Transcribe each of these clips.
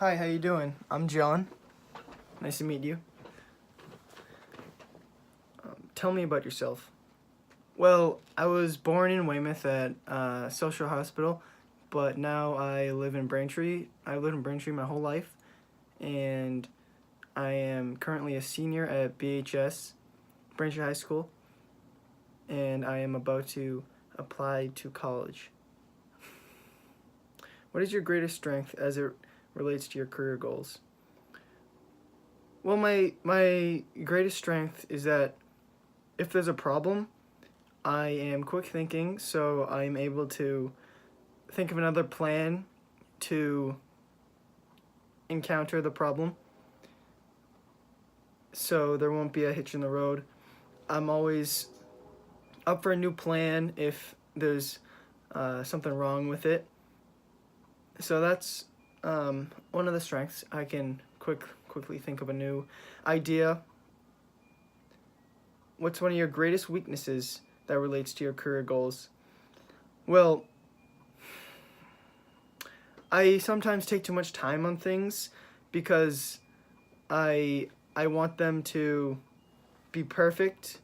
Hi, how you doing? I'm John. Nice to meet you. Tell me about yourself. Well, I was born in Weymouth at Social Hospital, but now I live in Braintree. I lived in Braintree my whole life, and I am currently a senior at BHS, Braintree High School, and I am about to apply to college. What is your greatest strength as it relates to your career goals? Well, my greatest strength is that if there's a problem, I am quick thinking, so I'm able to think of another plan to encounter the problem, so there won't be a hitch in the road. I'm always up for a new plan if there's something wrong with it. So that's one of the strengths. I can quickly think of a new idea. What's one of your greatest weaknesses that relates to your career goals? Well, I sometimes take too much time on things because I want them to be perfect,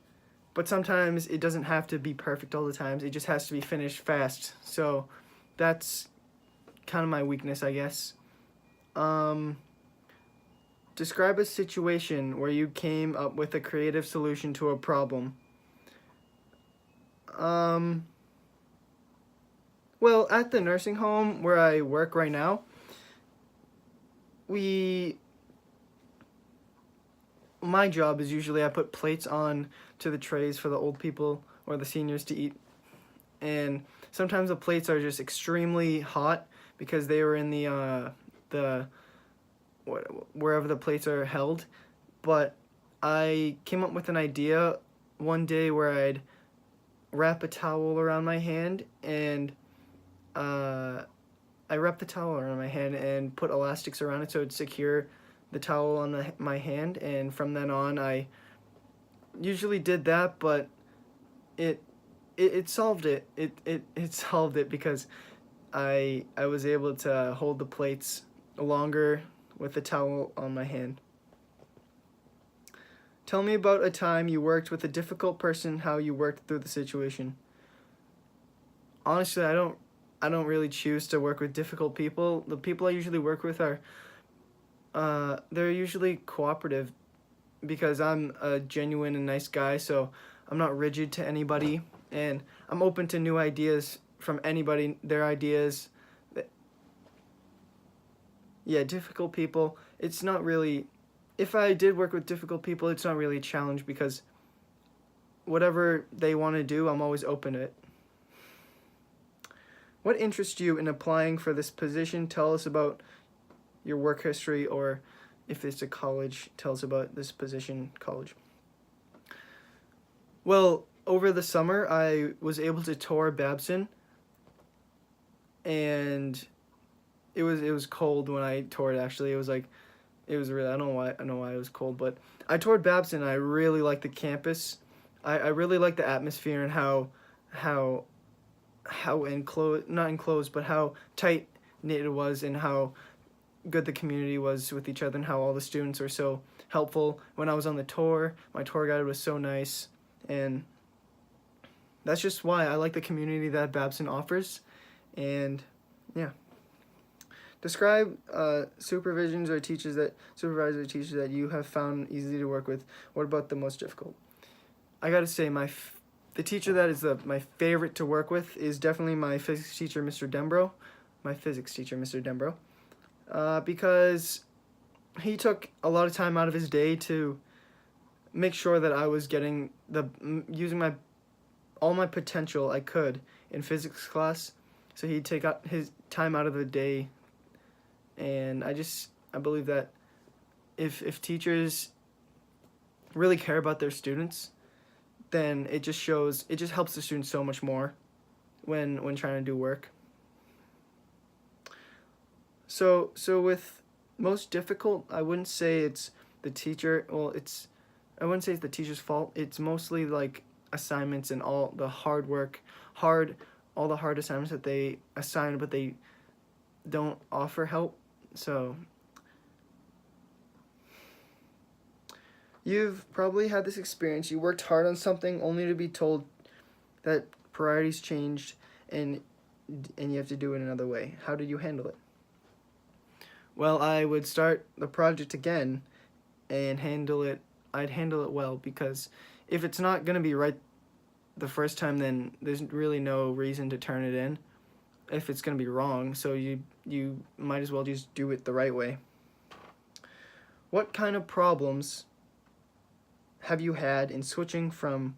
but sometimes it doesn't have to be perfect all the times. It just has to be finished fast. So that's kind of my weakness, I guess. Describe a situation where you came up with a creative solution to a problem. Well, at the nursing home where I work right now, we my job is usually I put plates on to the trays for the old people or the seniors to eat. And sometimes the plates are just extremely hot because they were in the wherever the plates are held. But I came up with an idea one day where I'd wrap a towel around my hand and I wrapped the towel around my hand and put elastics around it so it'd secure the towel on my hand. And from then on, I usually did that, but it solved it. It solved it because I was able to hold the plates longer with the towel on my hand. Tell me about a time you worked with a difficult person, how you worked through the situation. Honestly, I don't really choose to work with difficult people. The people I usually work with are they're usually cooperative because I'm a genuine and nice guy, so I'm not rigid to anybody, and I'm open to new ideas from anybody, their ideas. Yeah, difficult people, it's not really, if I did work with difficult people, it's not really a challenge because whatever they want to do, I'm always open to it. What interests you in applying for this position? Tell us about your work history, or if it's a college, tell us about this position, college. Well, over the summer, I was able to tour Babson, and it was cold when I toured. Actually, it was like it was really, I don't know why it was cold, but I toured Babson. And I really liked the campus. I really liked the atmosphere and how enclosed, not enclosed, but how tight knit it was, and how good the community was with each other, and how all the students were so helpful. When I was on the tour, my tour guide was so nice, and that's just why I like the community that Babson offers. And yeah. Describe supervisors or teachers that you have found easy to work with. What about the most difficult? I gotta say, the teacher that is my favorite to work with is definitely my physics teacher, Mr. Dembro. My physics teacher, Mr. Dembro. Because he took a lot of time out of his day to make sure that I was getting using all my potential I could in physics class. So he'd take out his time out of the day, and I believe that if teachers really care about their students, then it just helps the students so much more when trying to do work. So with most difficult, I wouldn't say it's the teacher. Well, I wouldn't say it's the teacher's fault. It's mostly like assignments and all the hard work, all the hard assignments that they assign, but they don't offer help. So You've probably had this experience. You worked hard on something only to be told that priorities changed and you have to do it another way. How did you handle it? Well, I would start the project again and handle it. I'd handle it well because if it's not going to be right the first time, then there's really no reason to turn it in if it's going to be wrong. So you might as well just do it the right way. What kind of problems have you had in switching from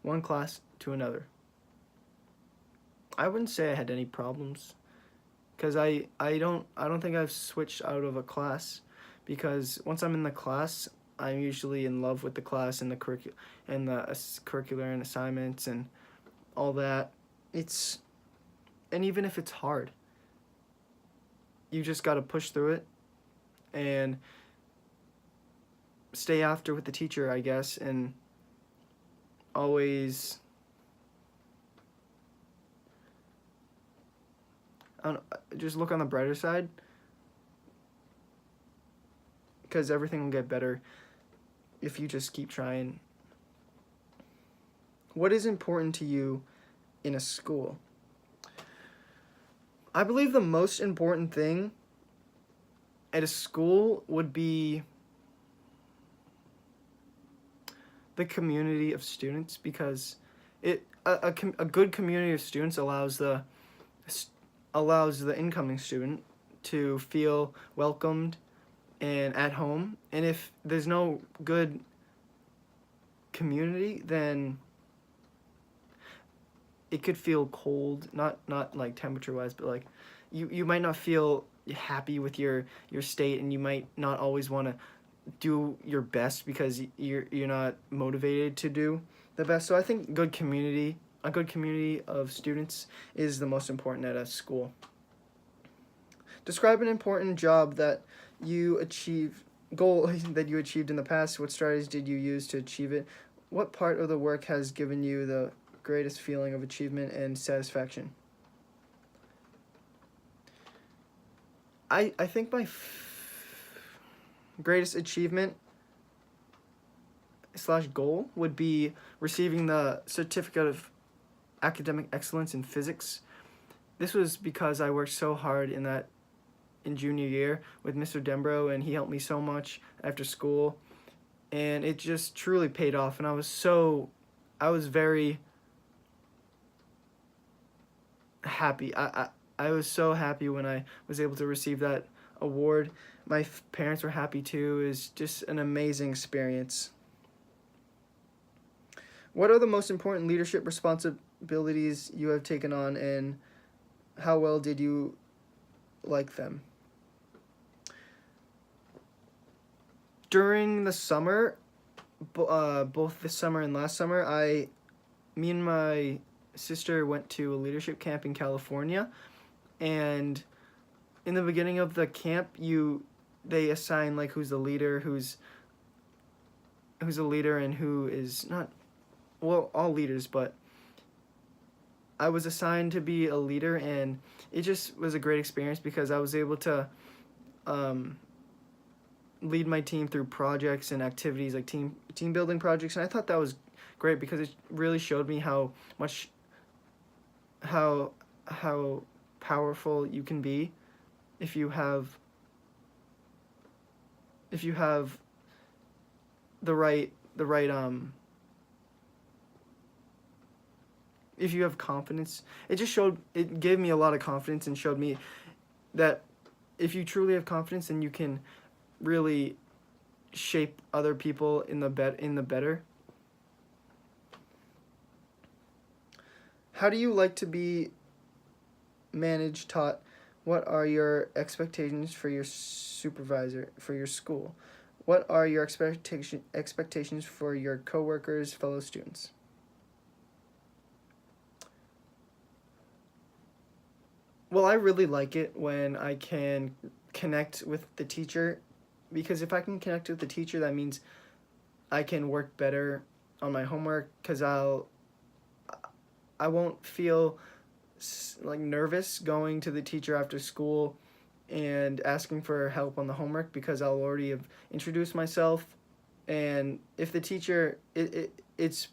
one class to another? I wouldn't say I had any problems because I don't think I've switched out of a class because once I'm in the class, I'm usually in love with the class and the curricular and assignments and all that. And even if it's hard, you just got to push through it and stay after with the teacher, I guess, and always just look on the brighter side because everything will get better if you just keep trying. What is important to you in a school? I believe the most important thing at a school would be the community of students because a good community of students allows the incoming student to feel welcomed and at home. And if there's no good community, then it could feel cold, not like temperature wise, but like you might not feel happy with your state, and you might not always want to do your best because you're not motivated to do the best. So I think a good community of students is the most important at a school. Describe an important job that you goal that you achieved in the past. What strategies did you use to achieve it? What part of the work has given you the greatest feeling of achievement and satisfaction? I think my greatest achievement / goal would be receiving the certificate of academic excellence in physics. This was because I worked so hard in junior year with Mr. Dembro, and he helped me so much after school, and it just truly paid off. And I was very happy. I was so happy when I was able to receive that award. My parents were happy too. It was just an amazing experience. What are the most important leadership responsibilities you have taken on, and how well did you like them? During the summer, both this summer and last summer, me and my sister went to a leadership camp in California, and in the beginning of the camp, they assign like who's the leader, who's a leader, and who is not. Well, all leaders, but I was assigned to be a leader, and it just was a great experience because I was able to lead my team through projects and activities like team building projects, and I thought that was great because it really showed me how powerful you can be if you have the right if you have confidence. It gave me a lot of confidence and showed me that if you truly have confidence, then you can really shape other people in the better. How do you like to be managed, taught? What are your expectations for your supervisor, for your school? What are your expectations for your coworkers, fellow students? Well, I really like it when I can connect with the teacher, because if I can connect with the teacher, that means I can work better on my homework because I won't feel like nervous going to the teacher after school and asking for help on the homework because I'll already have introduced myself And if the teacher, it's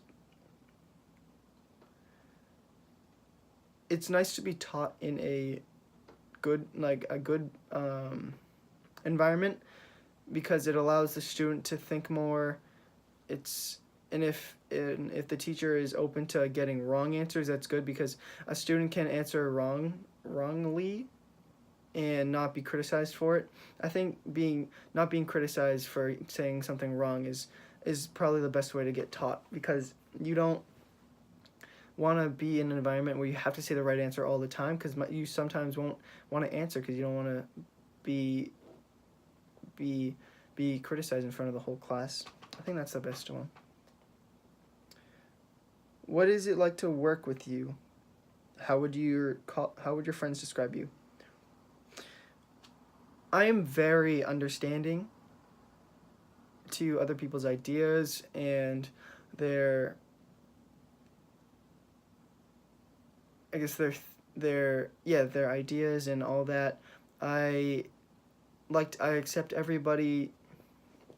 nice to be taught in a good environment, because it allows the student to think more. It's and if the teacher is open to getting wrong answers, that's good, because a student can answer wrongly and not be criticized for it. I think not being criticized for saying something wrong is probably the best way to get taught, because you don't want to be in an environment where you have to say the right answer all the time, because you sometimes won't want to answer because you don't want to be be criticized in front of the whole class. I think that's the best one. What is it like to work with you? How would your friends describe you? I am very understanding to other people's ideas and their I guess their ideas and all that. I I accept everybody,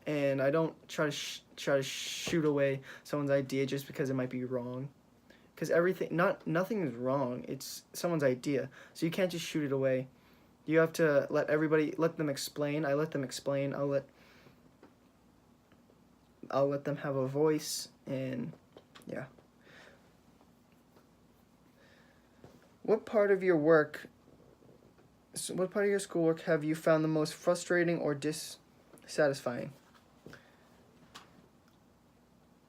and I don't try to shoot away someone's idea just because it might be wrong. Because nothing is wrong. It's someone's idea, so you can't just shoot it away. You have to let them explain. I let them explain. I'll let them have a voice, and yeah. What part of your schoolwork have you found the most frustrating or dissatisfying?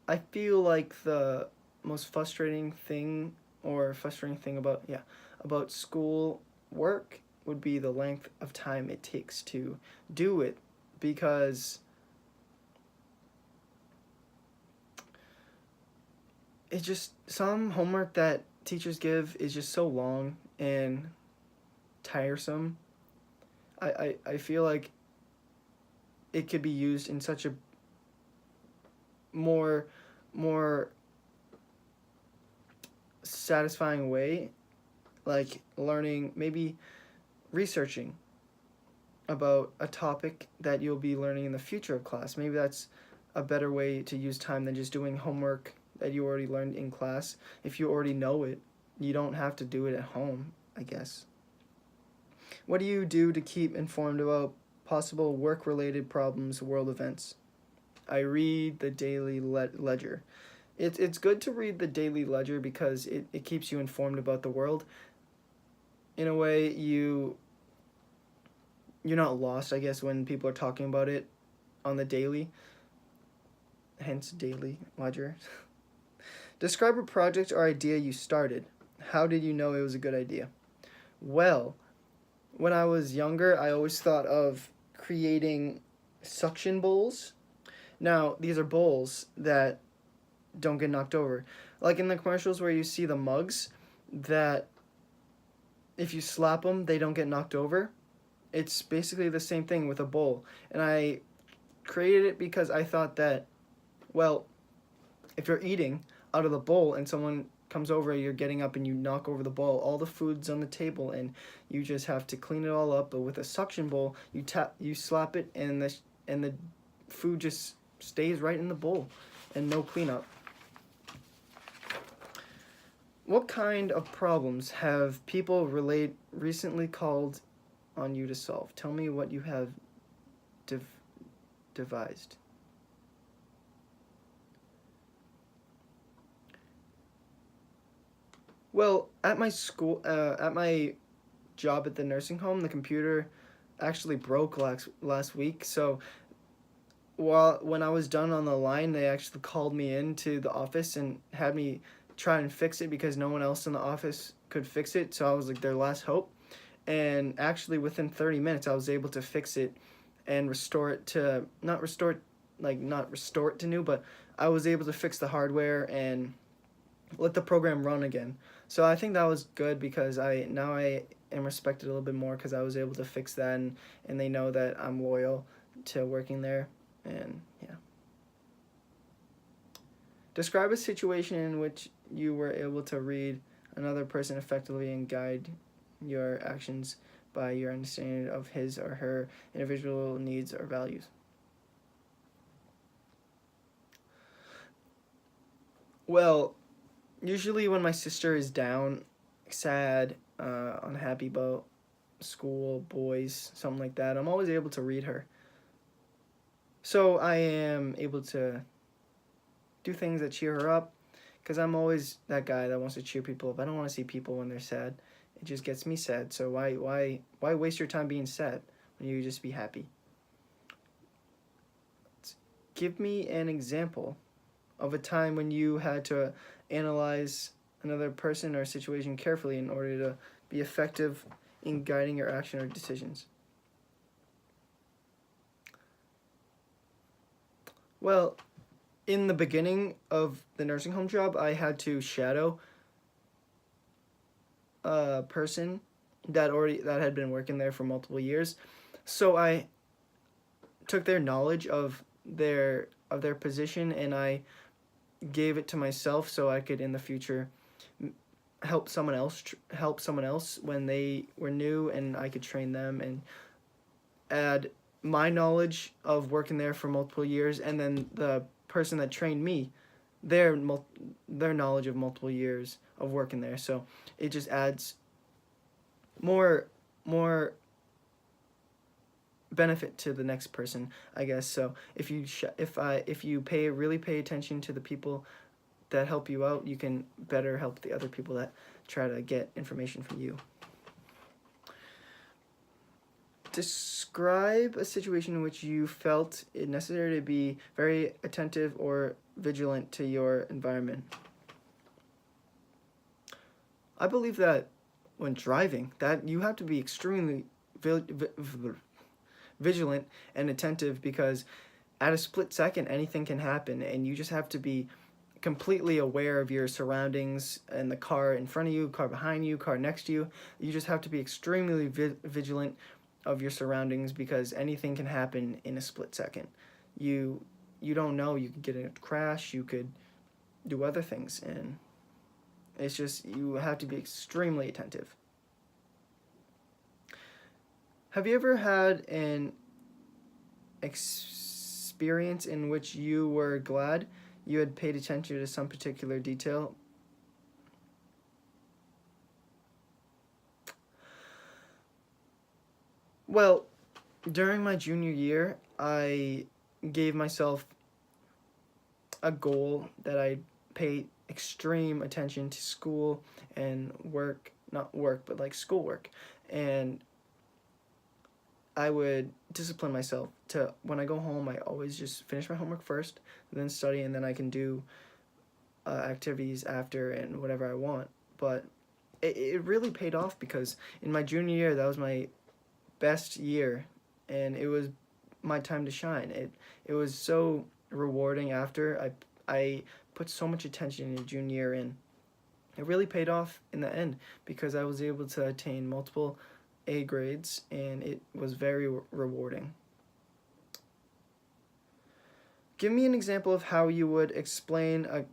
I feel like the most frustrating thing about school work would be the length of time it takes to do it, because it's just some homework that teachers give is just so long and tiresome. I feel like it could be used in such a more satisfying way, like learning, maybe researching about a topic that you'll be learning in the future of class. Maybe that's a better way to use time than just doing homework that you already learned in class. If you already know it, you don't have to do it at home, I guess. What do you do to keep informed about possible work-related problems, world events? I read the daily ledger. It's good to read the daily ledger because it keeps you informed about the world. In a way, you're not lost, I guess, when people are talking about it on the daily. Hence, daily ledger. Describe a project or idea you started. How did you know it was a good idea? Well, when I was younger, I always thought of creating suction bowls. Now, these are bowls that don't get knocked over. Like in the commercials where you see the mugs that if you slap them, they don't get knocked over. It's basically the same thing with a bowl. And I created it because I thought that, well, if you're eating out of the bowl and someone comes over, you're getting up and you knock over the bowl, all the food's on the table and you just have to clean it all up. But with a suction bowl, you slap it and the food just stays right in the bowl and no cleanup. What kind of problems have people recently called on you to solve? Tell me what you have devised. Well, at my job at the nursing home, the computer actually broke last week. So when I was done on the line, they actually called me into the office and had me try and fix it because no one else in the office could fix it. So I was like their last hope. And actually within 30 minutes, I was able to fix it and restore it to, not restore it to new, but I was able to fix the hardware and let the program run again. So I think that was good because I am respected a little bit more because I was able to fix that, and they know that I'm loyal to working there. And yeah. Describe a situation in which you were able to read another person effectively and guide your actions by your understanding of his or her individual needs or values. Well, usually when my sister is down, sad, unhappy about school, boys, something like that, I'm always able to read her. So I am able to do things that cheer her up, because I'm always that guy that wants to cheer people up. I don't want to see people when they're sad. It just gets me sad. So why waste your time being sad when you just be happy? Give me an example of a time when you had to analyze another person or situation carefully in order to be effective in guiding your action or decisions. Well, in the beginning of the nursing home job, I had to shadow a person that had been working there for multiple years. So I took their knowledge of their position, and I gave it to myself so I could in the future help someone else when they were new, and I could train them and add my knowledge of working there for multiple years, and then the person that trained me their their knowledge of multiple years of working there. So it just adds more benefit to the next person, I guess. So if you really pay attention to the people that help you out, you can better help the other people that try to get information from you. Describe a situation in which you felt it necessary to be very attentive or vigilant to your environment. I believe that when driving, that you have to be extremely vigilant and attentive, because at a split second anything can happen, and you just have to be completely aware of your surroundings and the car in front of you, car behind you, car next to you. You just have to be extremely vigilant of your surroundings, because anything can happen in a split second. You don't know, you could get in a crash, you could do other things, and it's just you have to be extremely attentive. Have you ever had an experience in which you were glad you had paid attention to some particular detail? Well, during my junior year, I gave myself a goal that I pay extreme attention to school and work, not work, but like schoolwork. And I would discipline myself to, when I go home, I always just finish my homework first, then study, and then I can do activities after and whatever I want. But it really paid off, because in my junior year, that was my best year, and it was my time to shine. It was so rewarding after I put so much attention in junior year, and it really paid off in the end, because I was able to attain multiple A grades, and it was very rewarding. Give me an example of how you would explain a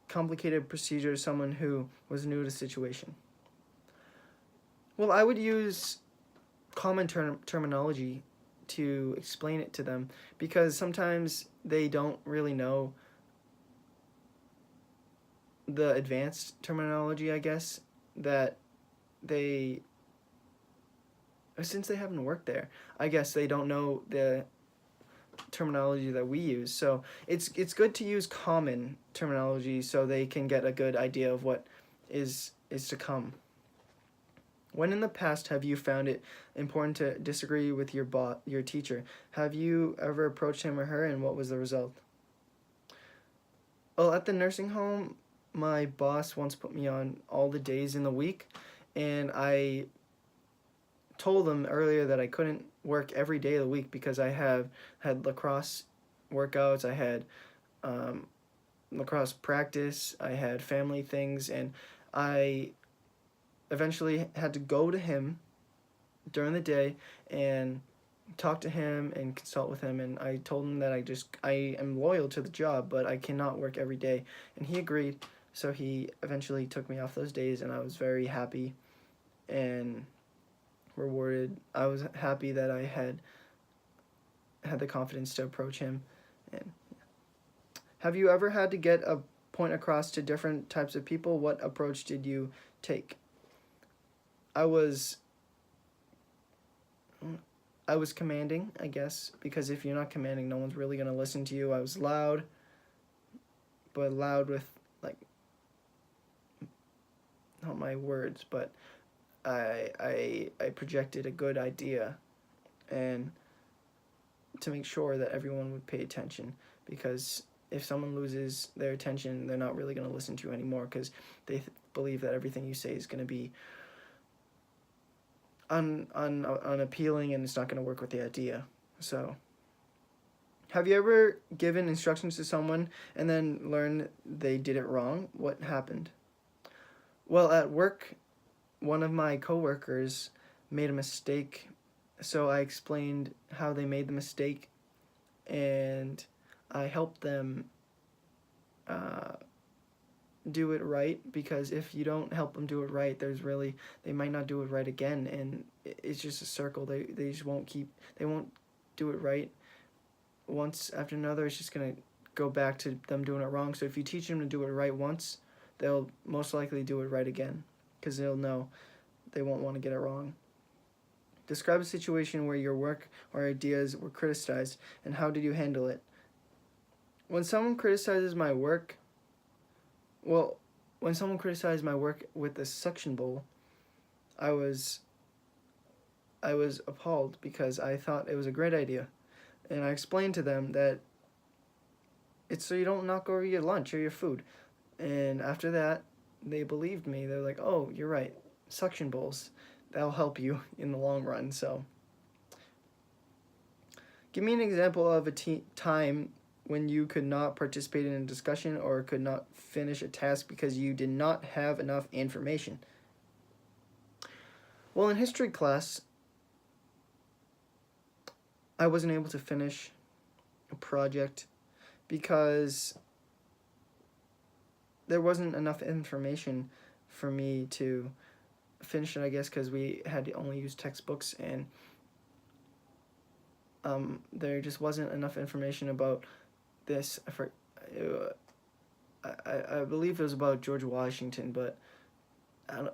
complicated procedure to someone who was new to the situation. Well, I would use common terminology to explain it to them, because sometimes they don't really know the advanced terminology, I guess, that they, since they haven't worked there, I guess they don't know the terminology that we use. So it's good to use common terminology so they can get a good idea of what is to come. When in the past have you found it important to disagree with your teacher? Have you ever approached him or her, and what was the result? Well, at the nursing home, my boss once put me on all the days in the week, and I told them earlier that I couldn't work every day of the week, because I have had lacrosse workouts, I had lacrosse practice, I had family things, and I eventually had to go to him during the day and talk to him and consult with him, and I told him that I am loyal to the job, but I cannot work every day, and he agreed. So he eventually took me off those days, and I was very happy and rewarded. I was happy that I had the confidence to approach him. And have you ever had to get a point across to different types of people, what approach did you take? I was commanding, I guess, because if you're not commanding, no one's really gonna listen to you. I was loud, but loud with, like, not my words, but I projected a good idea, and to make sure that everyone would pay attention, because if someone loses their attention, they're not really going to listen to you anymore, because they believe that everything you say is going to be unappealing, and it's not going to work with the idea. So, have you ever given instructions to someone and then learned they did it wrong? What happened? Well, at work, one of my coworkers made a mistake, so I explained how they made the mistake, and I helped them do it right, because if you don't help them do it right, they might not do it right again, and it's just a circle. They just they won't do it right once after another. It's just gonna go back to them doing it wrong. So if you teach them to do it right once, they'll most likely do it right again, because they'll know they won't want to get it wrong. Describe a situation where your work or ideas were criticized, and how did you handle it? When someone criticizes my work, when someone criticized my work with the suction bowl, I was appalled, because I thought it was a great idea. And I explained to them that it's so you don't knock over your lunch or your food. And after that, they believed me. They're like, oh, you're right. Suction bowls, that'll help you in the long run. So, give me an example of a time when you could not participate in a discussion or could not finish a task because you did not have enough information. Well, in history class, I wasn't able to finish a project because there wasn't enough information for me to finish it, I guess, because we had to only use textbooks, and there just wasn't enough information about this. I believe it was about George Washington, but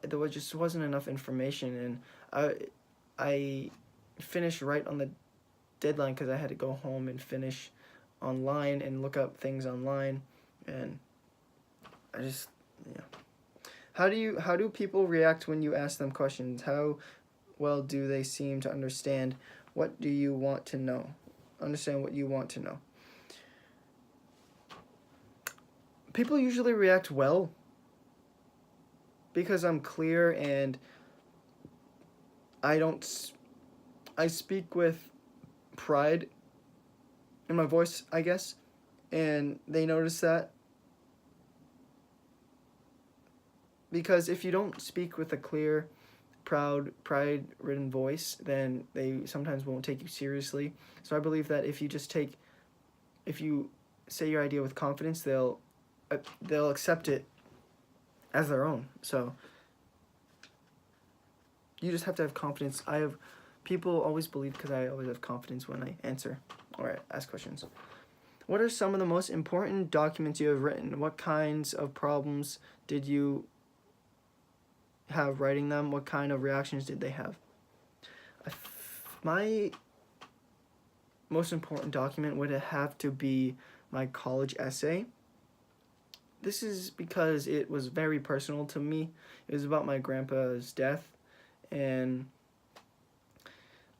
there just wasn't enough information, and I finished right on the deadline because I had to go home and finish online and look up things online, and I just, yeah. How do people react when you ask them questions? How well do they seem to understand what do you want to know? Understand what you want to know. People usually react well because I'm clear, and I speak with pride in my voice, I guess, and they notice that. Because if you don't speak with a clear, proud, pride-ridden voice, then they sometimes won't take you seriously. So I believe that if you say your idea with confidence, they'll accept it as their own. So you just have to have confidence. People always believe, because I always have confidence when I answer or ask questions. What are some of the most important documents you have written? What kinds of problems did you have writing them? What kind of reactions did they have? My most important document would have to be my college essay. This is because it was very personal to me. It was about my grandpa's death, and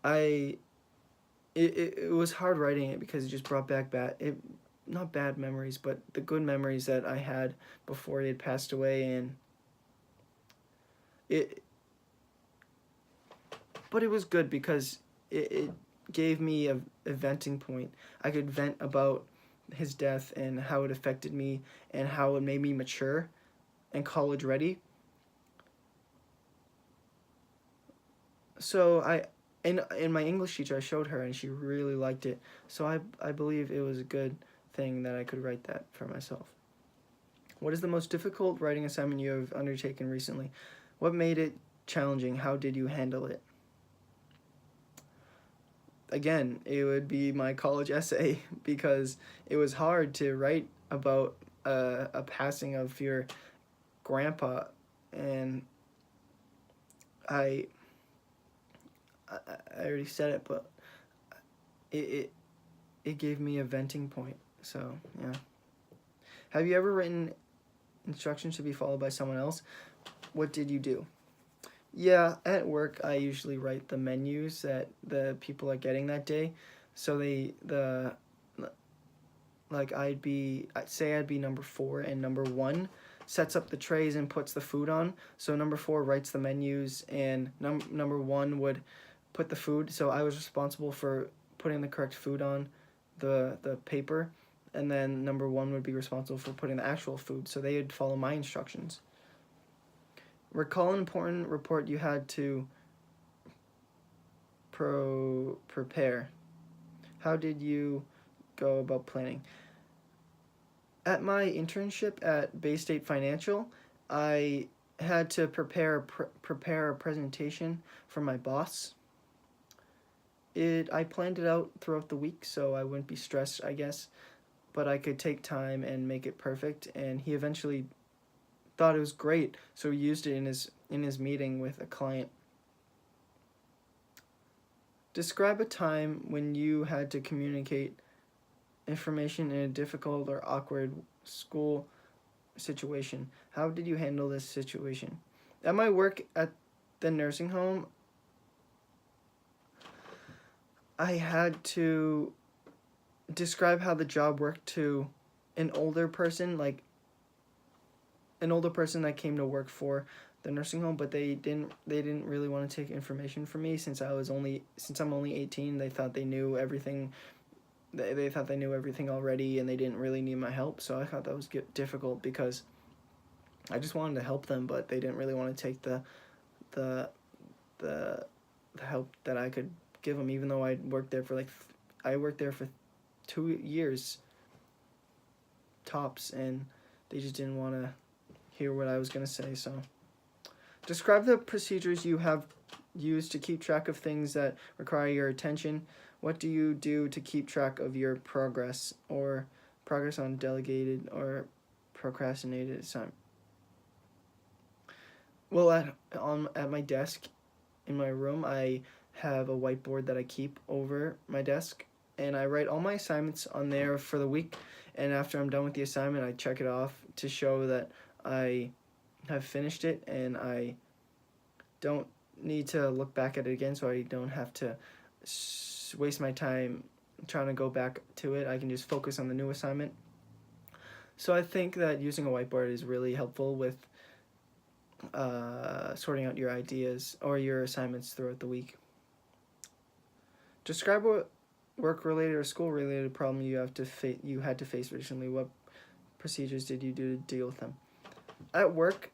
it was hard writing it because it just brought back not bad memories, but the good memories that I had before he had passed away, and but it was good because it gave me a venting point. I could vent about his death and how it affected me and how it made me mature and college ready. So in my English teacher, I showed her, and she really liked it. So I believe it was a good thing that I could write that for myself. What is the most difficult writing assignment you have undertaken recently? What made it challenging? How did you handle it? Again, it would be my college essay, because it was hard to write about a passing of your grandpa, and I I already said it, but it, it it gave me a venting point. So yeah. Have you ever written instructions to be followed by someone else? What did you do? Yeah, at work I usually write the menus that the people are getting that day. So I'd be number 4, and number 1 sets up the trays and puts the food on. So number 4 writes the menus, and number 1 would put the food. So I was responsible for putting the correct food on the paper, and then number 1 would be responsible for putting the actual food. So they would follow my instructions. Recall an important report you had to prepare. How did you go about planning? At my internship at Bay State Financial, I had to prepare a presentation for my boss. I planned it out throughout the week so I wouldn't be stressed, I guess, but I could take time and make it perfect, and he eventually thought it was great, so he used it in his meeting with a client. Describe a time when you had to communicate information in a difficult or awkward school situation. How did you handle this situation? At my work at the nursing home, I had to describe how the job worked to an older person, like an older person that came to work for the nursing home, but they didn't really want to take information from me since I'm only 18. They thought they knew everything. They thought they knew everything already, and they didn't really need my help. So I thought that was difficult because I just wanted to help them, but they didn't really want to take the the help that I could give them, even though I worked there for 2 years tops, and they just didn't want to hear what I was going to say. So describe the procedures you have used to keep track of things that require your attention. What do you do to keep track of your progress on delegated or procrastinated assignment? Well, at my desk in my room, I have a whiteboard that I keep over my desk, and I write all my assignments on there for the week, and after I'm done with the assignment, I check it off to show that I have finished it, and I don't need to look back at it again, so I don't have to waste my time trying to go back to it. I can just focus on the new assignment. So I think that using a whiteboard is really helpful with sorting out your ideas or your assignments throughout the week. Describe what work-related or school-related problem you had to face recently. What procedures did you do to deal with them? At work,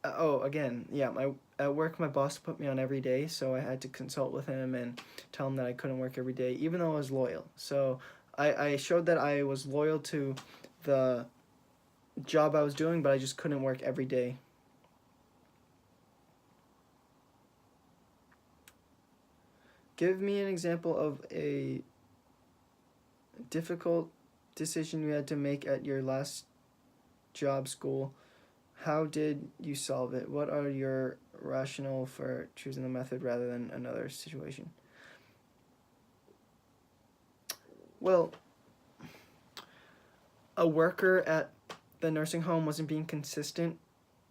at work, my boss put me on every day, so I had to consult with him and tell him that I couldn't work every day, even though I was loyal. So I showed that I was loyal to the job I was doing, but I just couldn't work every day. Give me an example of a difficult decision you had to make at your last job school. How did you solve it? What are your rationale for choosing the method rather than another situation? Well, a worker at the nursing home wasn't being consistent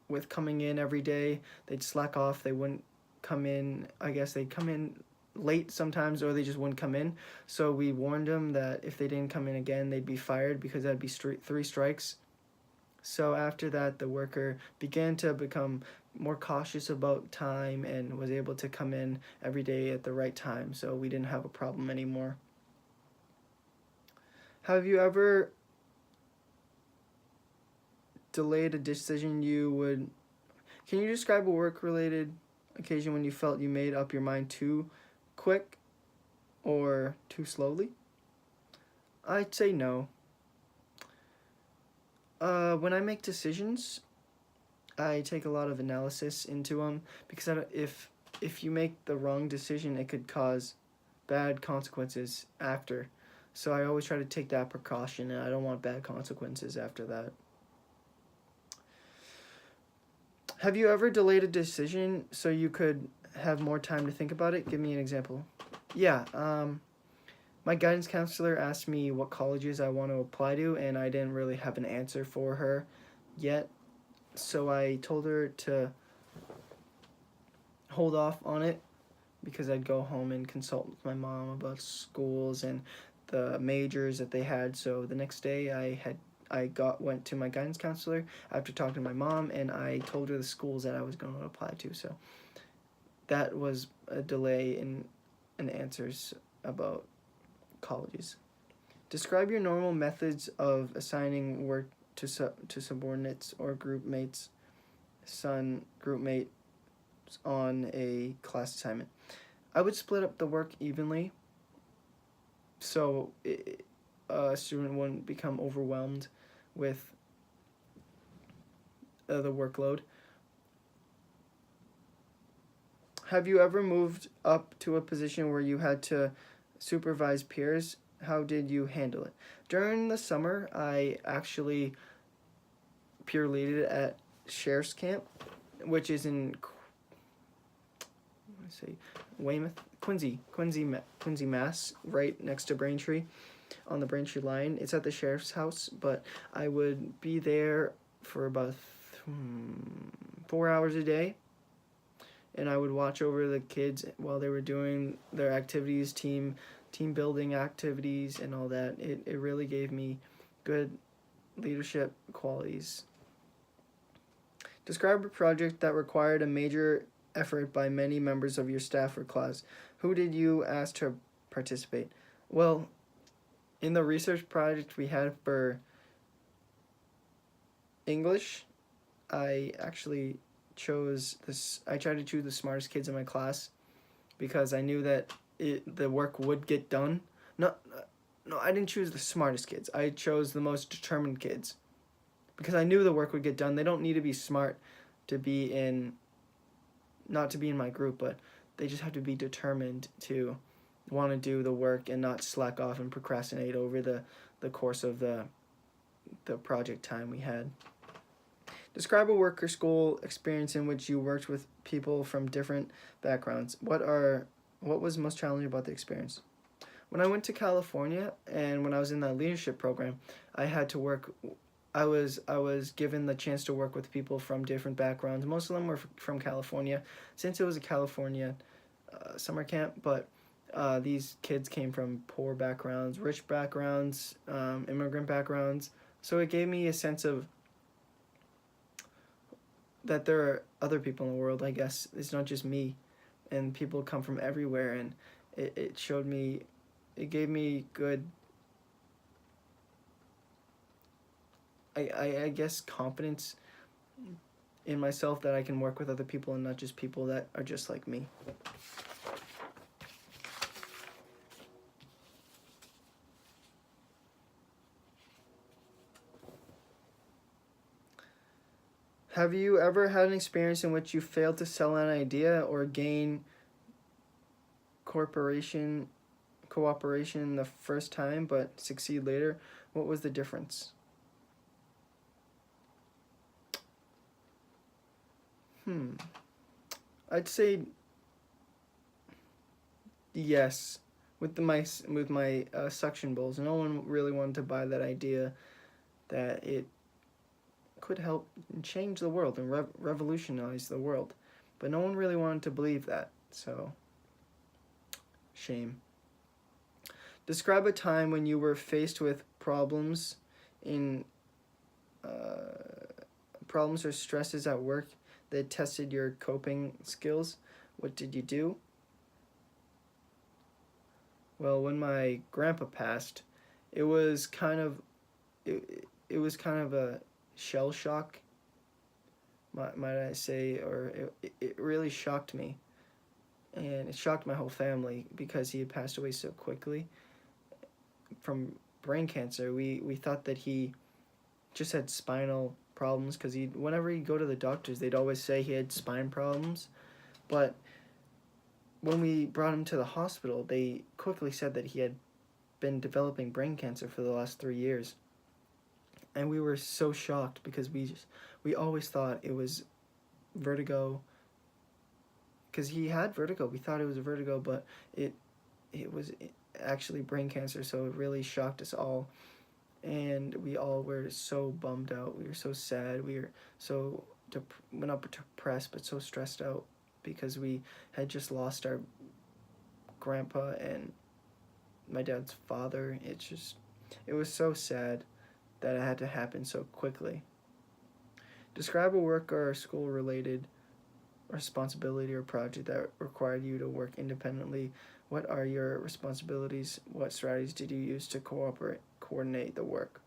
with coming in every day. They'd slack off. They wouldn't come in. I guess they'd come in late sometimes, or they just wouldn't come in. So we warned them that if they didn't come in again, they'd be fired because that'd be 3 strikes. So after that, the worker began to become more cautious about time and was able to come in every day at the right time. So we didn't have a problem anymore. Have you ever delayed a decision Can you describe a work-related occasion when you felt you made up your mind too quick or too slowly? I'd say no. When I make decisions, I take a lot of analysis into them because if you make the wrong decision, it could cause bad consequences after. So I always try to take that precaution, and I don't want bad consequences after that. Have you ever delayed a decision so you could have more time to think about it? Give me an example. Yeah, my guidance counselor asked me what colleges I want to apply to, and I didn't really have an answer for her yet. So I told her to hold off on it because I'd go home and consult with my mom about schools and the majors that they had. So the next day went to my guidance counselor after talking to my mom, and I told her the schools that I was going to apply to. So that was a delay in answers about colleges. Describe your normal methods of assigning work to subordinates or group mates, group mate on a class assignment. I would split up the work evenly so a student wouldn't become overwhelmed with the workload. Have you ever moved up to a position where you had to supervise peers? How did you handle it? During the summer, I actually peer leaded at Sheriff's Camp, which is in Weymouth, Quincy, Mass, right next to Braintree, on the Braintree line. It's at the sheriff's house, but I would be there for about 4 hours a day, and I would watch over the kids while they were doing their activities, team building activities and all that. It really gave me good leadership qualities. Describe a project that required a major effort by many members of your staff or class. Who did you ask to participate? Well, in the research project we had for English, I actually I tried to choose the smartest kids in my class because I knew that the work would get done. No, I didn't choose the smartest kids. I chose the most determined kids because I knew the work would get done. They don't need to be smart to be not to be in my group, but they just have to be determined to want to do the work and not slack off and procrastinate over the course of the project time we had. Describe a work or school experience in which you worked with people from different backgrounds. What was most challenging about the experience? When I went to California and when I was in that leadership program, I was given the chance to work with people from different backgrounds. Most of them were from California, since it was a California summer camp, but these kids came from poor backgrounds, rich backgrounds, immigrant backgrounds. So it gave me a sense of that there are other people in the world, I guess. It's not just me, and people come from everywhere, and it gave me good, I guess, confidence in myself that I can work with other people and not just people that are just like me. Have you ever had an experience in which you failed to sell an idea or gain cooperation the first time but succeed later? What was the difference? I'd say yes. With my suction bowls, no one really wanted to buy that idea that it could help change the world and revolutionize the world, but no one really wanted to believe that. So, shame. Describe a time when you were faced with problems or stresses at work that tested your coping skills. What did you do? Well, when my grandpa passed, it was kind of a shell shock, might I say, or it really shocked me, and it shocked my whole family because he had passed away so quickly from brain cancer. We thought that he just had spinal problems because whenever he'd go to the doctors, they'd always say he had spine problems, but when we brought him to the hospital, they quickly said that he had been developing brain cancer for the last 3 years. And we were so shocked because we always thought it was vertigo, because he had vertigo. We thought it was vertigo, but it was actually brain cancer, so it really shocked us all. And we all were so bummed out. We were so sad. We were so not depressed, but so stressed out because we had just lost our grandpa and my dad's father. It was so sad that it had to happen so quickly. Describe a work or school related responsibility or project that required you to work independently. What are your responsibilities? What strategies did you use to coordinate the work?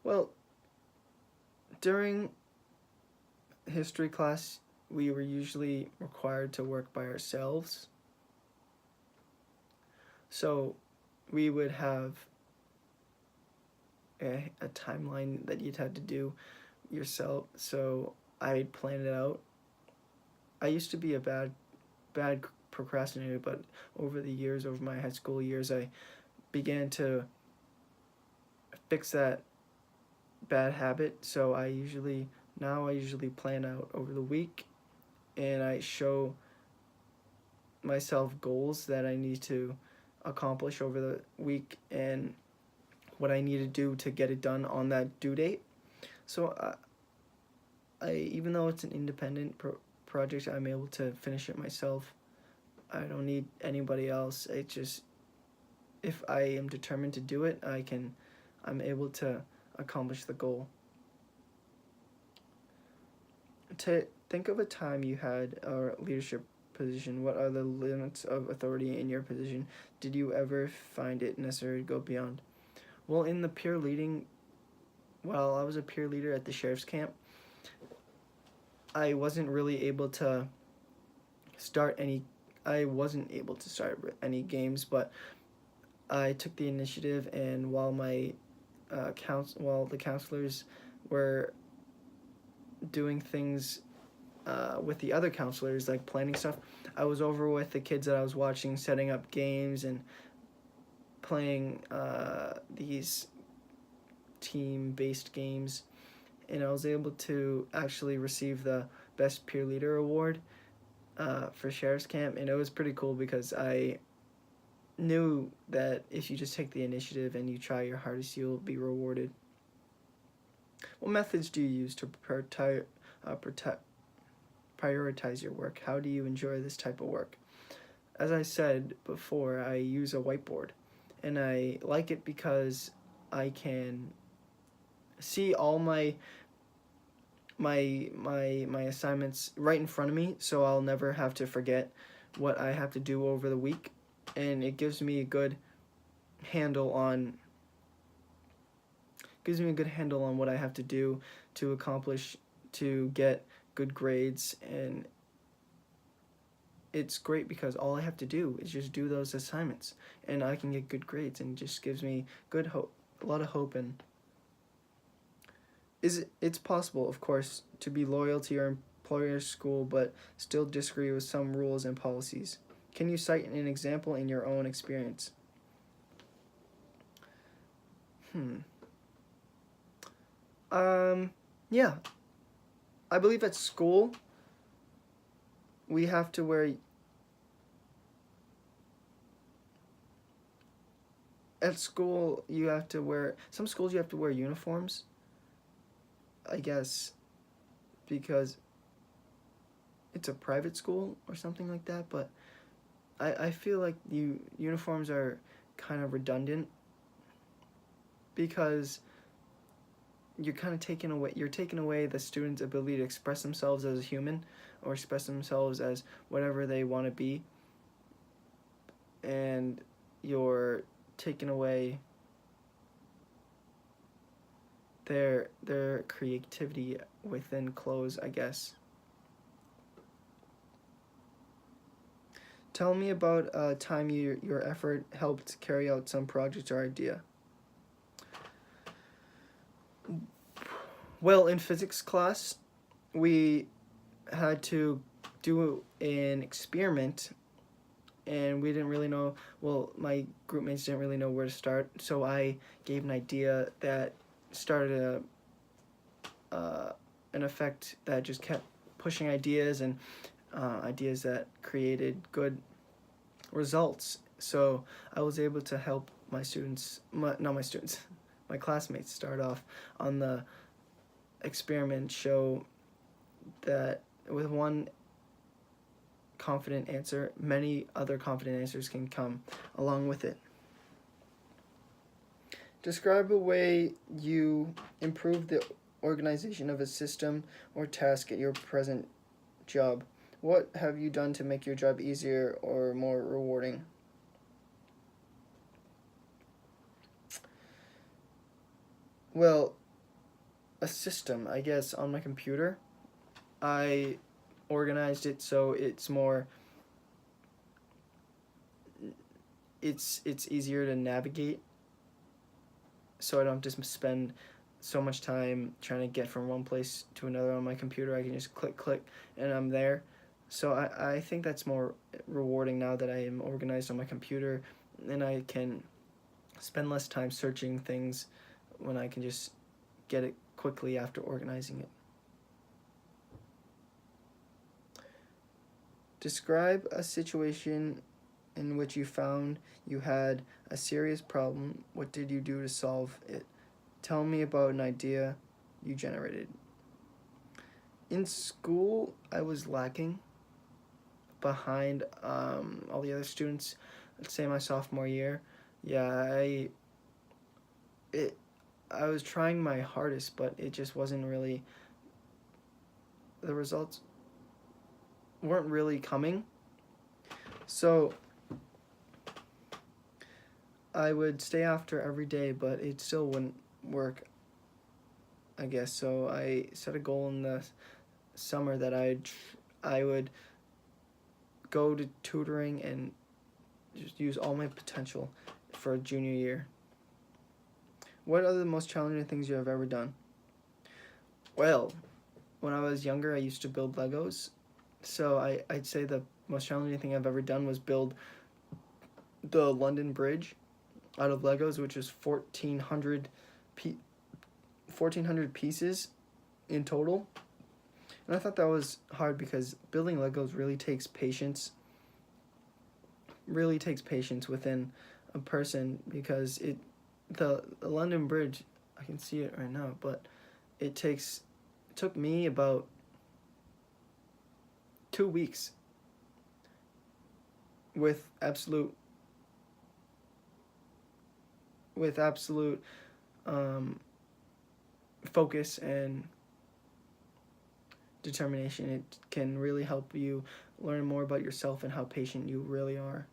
Well, during history class, we were usually required to work by ourselves. So we would have a timeline that you'd have to do yourself. So I'd plan it out. I used to be a bad procrastinator, but over the years, over my high school years, I began to fix that bad habit. So I usually plan out over the week, and I show myself goals that I need to accomplish over the week and what I need to do to get it done on that due date. So I even though it's an independent project, I'm able to finish it myself. I don't need anybody else. It just, if I am determined to do it, I'm able to accomplish the goal. To think of a time you had a leadership position, what are the limits of authority in your position? Did you ever find it necessary to go beyond? Well, in the peer leading, while I was a peer leader at the sheriff's camp, I wasn't able to start any games, but I took the initiative, and while the counselors were doing things with the other counselors, like planning stuff, I was over with the kids that I was watching, setting up games and playing these team-based games, and I was able to actually receive the Best Peer Leader Award for Sheriff's Camp, and it was pretty cool because I knew that if you just take the initiative and you try your hardest, you'll be rewarded. What methods do you use to prioritize your work? How do you enjoy this type of work? As I said before, I use a whiteboard, and I like it because I can see all my assignments right in front of me, so I'll never have to forget what I have to do over the week, and it gives me a good handle on what I have to do to accomplish, to get good grades. And it's great because all I have to do is just do those assignments and I can get good grades, and it just gives me good hope, a lot of hope. And it's possible, of course, to be loyal to your employer's school but still disagree with some rules and policies. Can you cite an example in your own experience? Yeah. I believe at school we have to wear some schools you have to wear uniforms, I guess, because it's a private school or something like that, but I feel like uniforms are kind of redundant because you're taking away the student's ability to express themselves as a human or express themselves as whatever they want to be, and you're taking away their creativity within clothes, I guess. Tell me about a time your effort helped carry out some project or idea. Well, in physics class, we had to do an experiment, and we didn't really know, well, my group mates didn't really know where to start, so I gave an idea that started an effect that just kept pushing ideas, and ideas that created good results. So I was able to help my students, not my students, my classmates start off on the experiment, show that with one confident answer, many other confident answers can come along with it. Describe a way you improve the organization of a system or task at your present job. What have you done to make your job easier or more rewarding? Well, a system, I guess, on my computer. I organized it so it's easier to navigate, so I don't have to spend so much time trying to get from one place to another on my computer. I can just click and I'm there. So I think that's more rewarding now that I am organized on my computer, and I can spend less time searching things when I can just get it quickly after organizing it. Describe a situation in which you found you had a serious problem. What did you do to solve it? Tell me about an idea you generated. In school, I was lacking behind all the other students. Let's say my sophomore year. Yeah, I was trying my hardest, but it just wasn't really, the results weren't really coming. So I would stay after every day, but it still wouldn't work, I guess. So I set a goal in the summer that I would go to tutoring and just use all my potential for junior year. What are the most challenging things you have ever done? Well, when I was younger, I used to build Legos. So I'd say the most challenging thing I've ever done was build the London Bridge out of Legos, which is 1,400 pieces in total. And I thought that was hard because building Legos really takes patience. Really takes patience within a person, because the London Bridge, I can see it right now, but it took me about 2 weeks with absolute focus and determination. It can really help you learn more about yourself and how patient you really are.